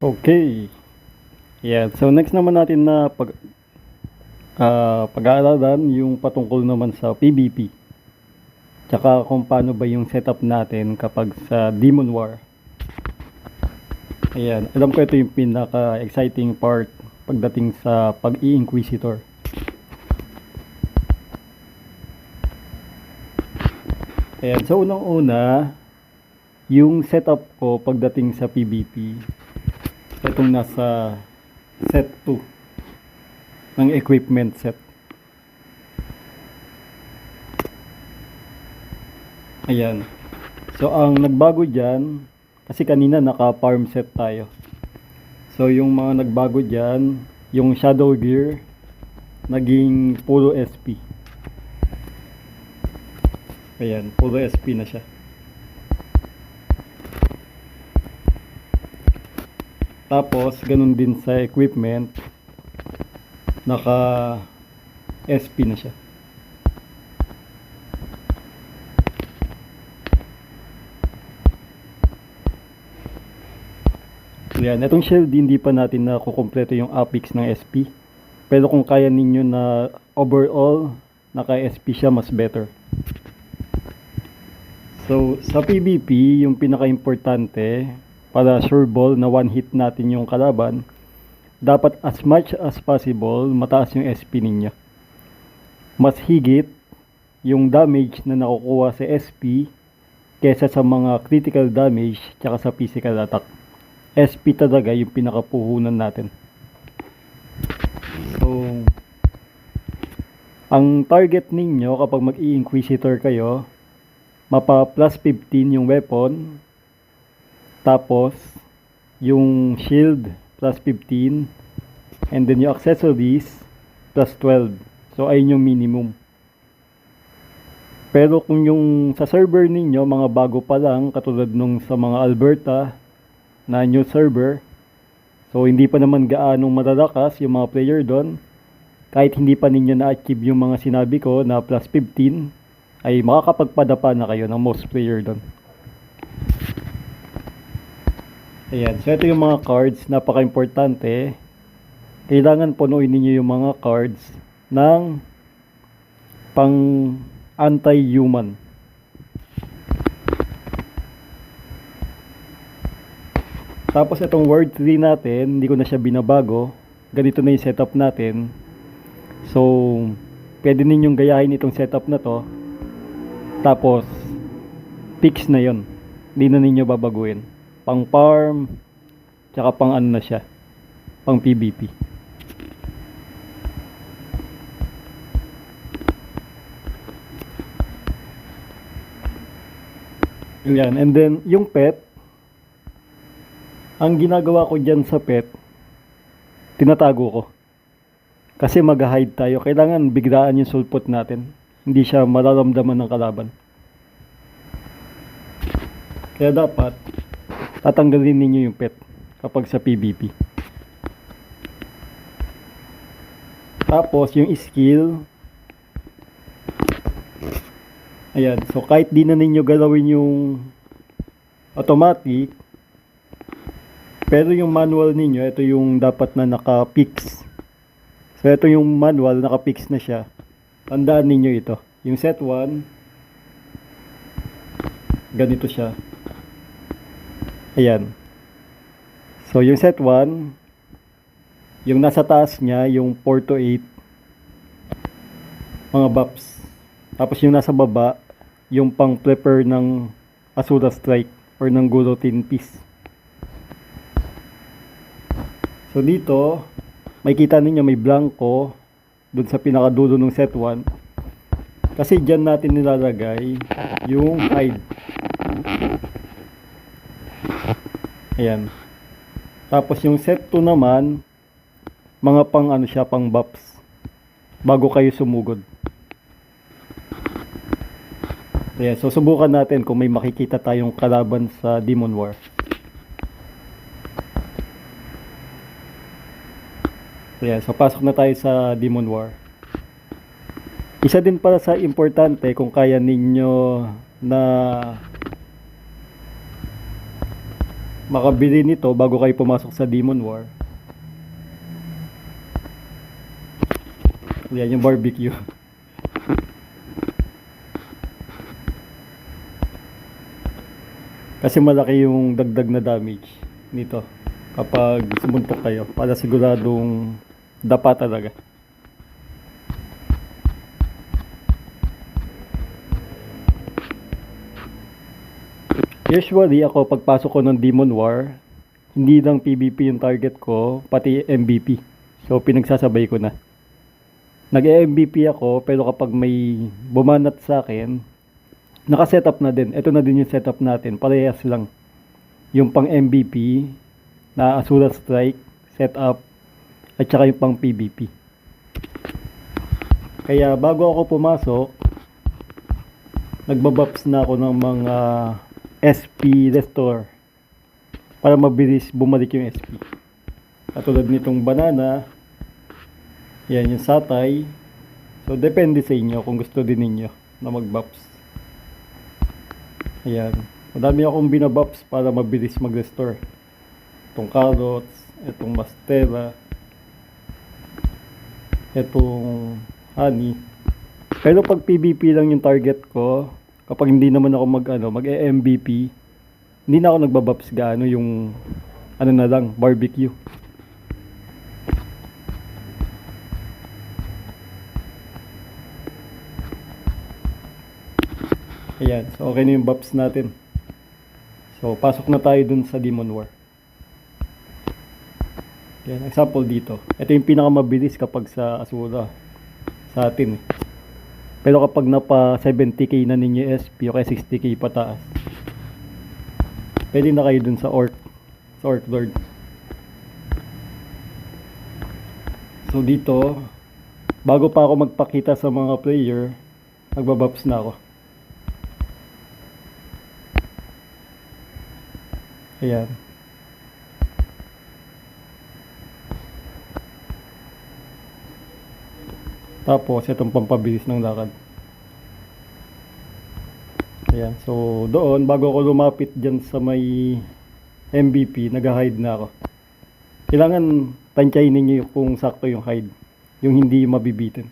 Okay. Yeah. So next naman natin na pag-aaralan yung patungkol naman sa PvP. Tsaka kung paano ba yung setup natin kapag sa Demon War. Ayan. Alam ko ito yung pinaka-exciting part pagdating sa pag-i-Inquisitor. Ayan. So unang-una, yung setup ko pagdating sa PvP. Itong nasa set 2 ng equipment set. Ayan. So ang nagbago dyan, kasi kanina naka farm set tayo. So yung mga nagbago dyan, yung shadow gear naging puro SP. Ayan, puro SP na siya. Tapos, ganun din sa equipment, naka SP na siya. Yan, itong shield hindi pa natin na kukumpleto yung apex ng SP. Pero kung kaya ninyo na overall, naka SP siya, mas better. So, sa PvP, yung pinaka-importante, para sure ball na one hit natin yung kalaban, dapat as much as possible mataas yung SP ninyo. Mas higit yung damage na nakukuha sa SP kesa sa mga critical damage tsaka sa physical attack. SP talaga yung pinakapuhunan natin. So, ang target ninyo kapag mag-i-Inquisitor kayo, mapa plus 15 yung weapon, tapos yung shield plus 15, and then yung accessories plus 12. So ayun yung minimum. Pero kung yung sa server ninyo mga bago pa lang, katulad nung sa mga Alberta na new server, so hindi pa naman gaanong malalakas yung mga player doon, kahit hindi pa ninyo na-achieve yung mga sinabi ko na plus 15, ay makakapagpadapa na kayo ng most player doon. Ayan, so ito yung mga cards, napaka-importante. Kailangan punuin ninyo yung mga cards ng pang anti-human. Tapos itong word 3 natin, hindi ko na siya binabago. Ganito na yung setup natin. So, pwede ninyong gayahin itong setup na to. Tapos, fix na yon. Hindi na ninyo babaguhin. Pang farm, tsaka pang ano na siya, pang PvP. Yan, and then yung pet, ang ginagawa ko dyan sa pet, tinatago ko. Kasi mag-hide tayo, kailangan biglaan yung sulpot natin. Hindi siya mararamdaman ng kalaban. Kaya dapat tatanggalin ninyo yung pet kapag sa PvP. Tapos yung skill, ayan, so kahit di na ninyo galawin yung automatic, pero yung manual ninyo, ito yung dapat na naka-fix. So ito yung manual, naka-fix na siya. Tandaan ninyo ito. Yung set 1, ganito siya. Ayan. So, yung set 1, yung nasa taas niya, yung 4 to 8, mga buffs. Tapos yung nasa baba, yung pang prepare ng Asura Strike or ng Guillotine Piece. So, dito, may kita ninyo may blanco dun sa pinakadulo ng set 1. Kasi dyan natin nilalagay yung hide. Ayan. Tapos yung set 2 naman, mga pang ano siya, pang buffs. Bago kayo sumugod. Ayan, so subukan natin kung may makikita tayong kalaban sa Demon War. Ayan, so pasok na tayo sa Demon War. Isa din pala sa importante kung kaya ninyo na makabili nito bago kayo pumasok sa Demon War. Yan yung barbecue. Kasi malaki yung dagdag na damage nito kapag sumuntok kayo, para siguradong dapa talaga. Usually ako pagpasok ko ng Demon War, hindi lang PvP yung target ko, pati MVP. So pinagsasabay ko na. Nag-MVP ako, pero kapag may bumanat sa akin, naka-setup na din. Ito na din yung setup natin. Parehas lang. Yung pang MVP na Azura Strike setup at saka yung pang PvP. Kaya bago ako pumasok, nagbabuffs na ako ng mga SP Restore para mabilis bumalik yung SP. Katulad nitong banana, yan yung satay. So depende sa inyo kung gusto din ninyo na mag-buffs. Ayan. Madami akong binabuffs para mabilis mag-restore. Itong carrots, itong mastera, itong honey. Pero pag PvP lang yung target ko, kapag hindi naman ako mag-MVP, hindi na ako nagbabuffs gaano, yung na lang, barbecue. Ayan, so okay na yung buffs natin. So, pasok na tayo dun sa Demon War. Yan, example dito. Ito yung pinakamabilis kapag sa Azura sa atin. Pero kapag napa 70k na ninyo SP o kaya 60k pataas, pwede na kayo dun sa Orc Lord. So dito, bago pa ako magpakita sa mga player, magbabuffs na ako. Ayan. Tapos, itong pampabilis ng lakad. Ayan. So, doon, bago ako lumapit dyan sa may MVP, nag-hide na ako. Kailangan tansyahin ninyo kung sakto yung hide. Yung hindi mabibitin.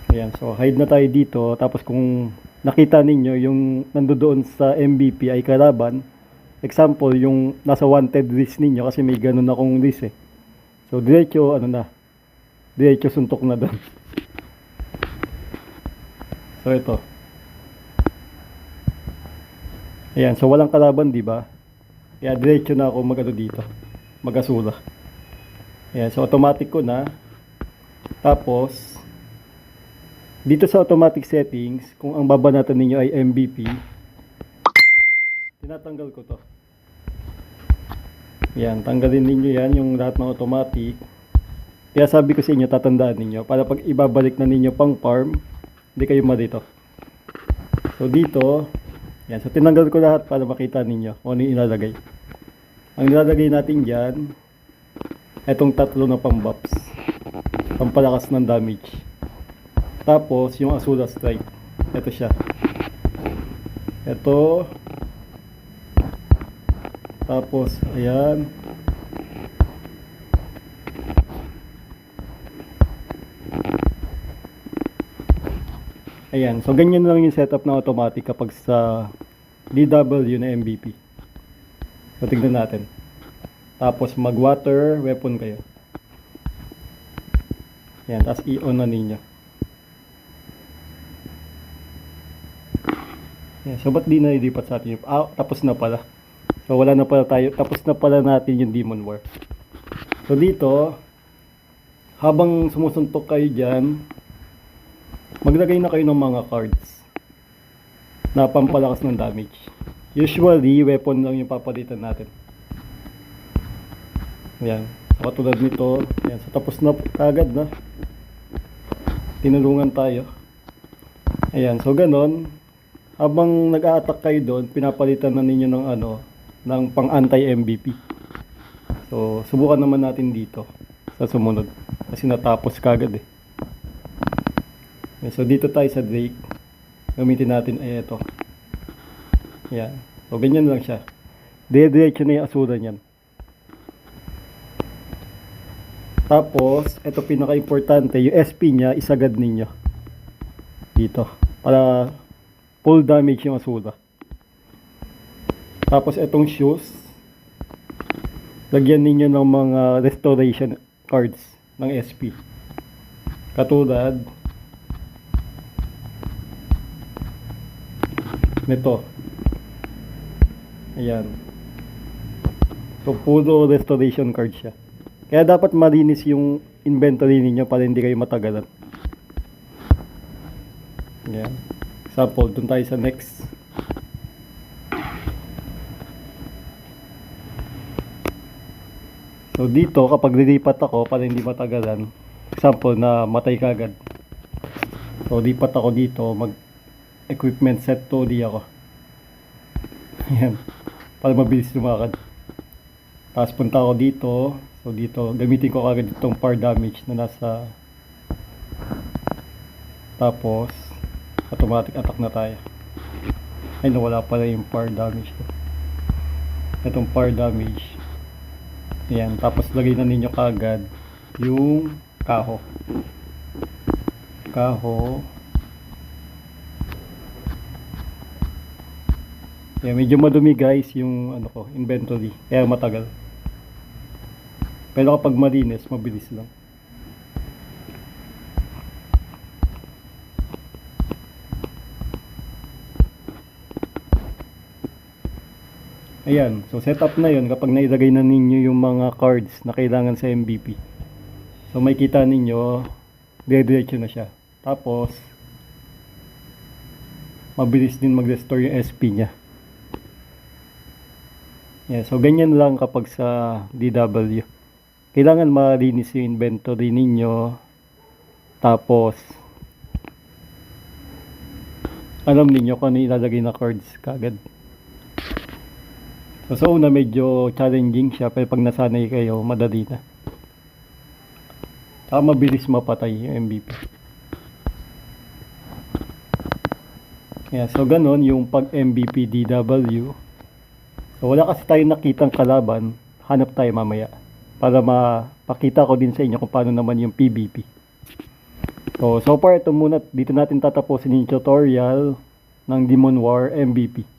Ayan. So, hide na tayo dito. Tapos, kung nakita ninyo yung nandoon sa MVP ay kalaban, example yung nasa wanted list ninyo, kasi may ganun akong list eh. So diretso diretso suntok na doon. So ito. Ayan, so walang kalaban, di ba? Kaya diretso na ako dito, mag-Azura. Ayan, so automatic ko na. Tapos dito sa automatic settings, kung ang babanatan ninyo ay MVP, tinatanggal ko to. Yan, tanggalin ninyo yan, yung lahat ng automatic. Kaya sabi ko sa inyo, tatandaan ninyo, para pag ibabalik na ninyo pang farm, hindi kayo malito. So dito, yan, so tinanggal ko lahat para makita ninyo kung ano yung ilalagay. Ang ilalagay natin dyan, etong tatlo na pang-buffs, pampalakas ng damage. Tapos, yung Azura Strike. Ito siya. Ito. Tapos, ayan. Ayan. So, ganyan lang yung setup na automatic kapag sa DW na MVP. So, tignan natin. Tapos, mag-water weapon kayo. Ayan. Tapos, i-on na ninyo. So ba't di na ilipat sa atin yung... tapos na pala. So wala na pala tayo. Tapos na pala natin yung Demon War. So dito, habang sumusuntok kayo dyan, maglagay na kayo ng mga cards na pampalakas ng damage. Usually, weapon lang yung papalitan natin. Ayan. So katulad nito. Ayan. So tapos na kagad na. Tinulungan tayo. Ayan. So ganon. Habang nag-a-attack kayo doon, pinapalitan na ninyo ng ng pang anti-MVP. So, subukan naman natin dito sa sumunod. Kasi natapos kagad eh. Okay, so, dito tayo sa Drake. Gamitin natin ay ito. Yan. So, ganyan lang siya. Diretso na yung asura niyan. Tapos, ito pinaka-importante, yung SP niya, isagad ninyo. Dito. Para full damage yung asura. Tapos, itong shoes, lagyan ninyo ng mga restoration cards ng SP. Katulad nito. Ayan. So, puro restoration card siya. Kaya dapat malinis yung inventory ninyo para hindi kayo matagalan. Ayan. Example, dun tayo sa next. So, dito, kapag lilipat ako para hindi matagalan, example na matay kagad. So, lipat ako dito, mag-equipment set 2D ako. Ayan. Para mabilis lumakad. Tapos punta ako dito. So dito, gamitin ko kagad itong par damage na nasa. Tapos, automatic attack na tayo. Ay, nawala pala yung par damage. Itong par damage. Ayan. Tapos lagay na ninyo kagad yung kaho. Kaho. Ayan, medyo madumi guys yung ano ko, inventory. Kaya matagal. Pero kapag malinis, mabilis lang. Ayan, so setup na yun kapag nailagay na ninyo yung mga cards na kailangan sa MVP. So may kita ninyo, diretso na siya. Tapos, mabilis din mag-restore yung SP niya. Yeah, so ganyan lang kapag sa DW. Kailangan malinis yung inventory ninyo. Tapos, alam ninyo kung ano ilalagay na cards kagad. So una medyo challenging siya, pero pag nasanay kayo, madali na. Saka mabilis mapatay yung MVP. Yeah, so ganon yung pag MVP DW. So wala kasi tayong nakitang kalaban, hanap tayo mamaya. Para mapakita ko din sa inyo kung paano naman yung PvP. So far ito muna, dito natin tatapusin yung tutorial ng Demon War MVP.